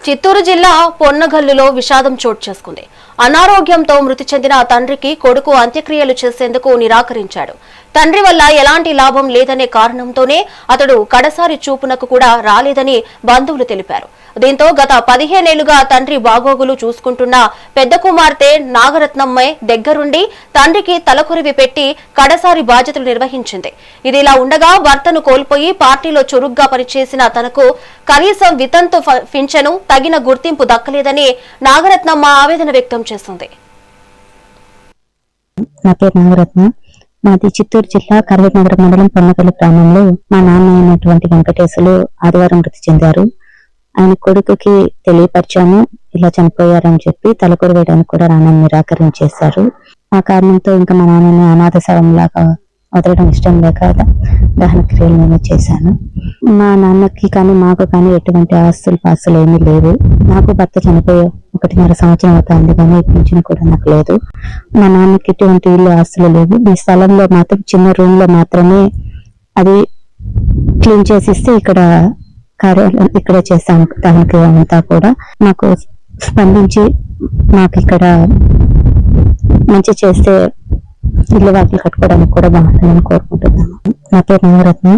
చిత్తూరు జిల్లా పొన్నగల్లులో విషాదం చోటు చేసుకుంది. అనారోగ్యంతో మృతి చెందిన తండ్రికి కొడుకు అంత్యక్రియలు చేసేందుకు నిరాకరించాడు. తండ్రి వల్ల ఎలాంటి లాభం లేదనే కారణంతోనే అతడు కడసారి చూపునకు కూడా రాలేదని బంధువులు తెలిపారు. దీంతో గత 15 ఏళ్లుగా తండ్రి బాగోగులు చూసుకుంటున్న పెద్ద కుమార్తె నాగరత్నమ్మే దగ్గరుండి తండ్రికి తలకొరివి పెట్టి కడసారి బాధ్యతలు నిర్వహించింది. ఇదిలా ఉండగా భర్తను కోల్పోయి పార్టీలో చురుగ్గా పనిచేసిన తనకు కనీసం వితంతు పింఛను తగిన గుర్తింపు దక్కలేదని నాగరత్నమ్మ ఆవేదన వ్యక్తం చేస్తుంది. నా పేరు నాగరత్న. మాది చిత్తూరు జిల్లా కర్వేనగర్ మండలం పొన్నగల్లు గ్రామంలో మా నాన్న అయినటువంటి వెంకటేశులు ఆదివారం మృతి చెందారు. ఆయన కొడుకుకి తెలియపరిచాము, ఇలా చనిపోయారని చెప్పి తలకొరి వేయడానికి కూడా నాన్నని నిరాకరించేశారు. ఆ కారణంతో ఇంకా మా నాన్నని అనాథ శవంలాగా వదలడం ఇష్టం లేక దహన క్రియలు నేను చేశాను. మా నాన్నకి కానీ మాకు కానీ ఎటువంటి పాస్తులు ఏమీ లేవు. నాకు భర్త చనిపోయే 1.5 సంవత్సరం అవుతుంది, కానీ పింఛను కూడా నాకు లేదు. మా నాన్నకి ఎటువంటి ఇల్లు ఆస్తులు లేవు. ఈ స్థలంలో మాత్రం చిన్న రూమ్ లో మాత్రమే అది క్లీన్ చేసిస్తే ఇక్కడ చేశాను. దానికి అంతా కూడా మాకు స్పందించి మాకు ఇక్కడ మంచి చేస్తే ఇల్లు వాకిలు కట్టుకోవడానికి కూడా బాగుంటుందని కోరుకుంటున్నాను. నా పేరు నాగరత్న.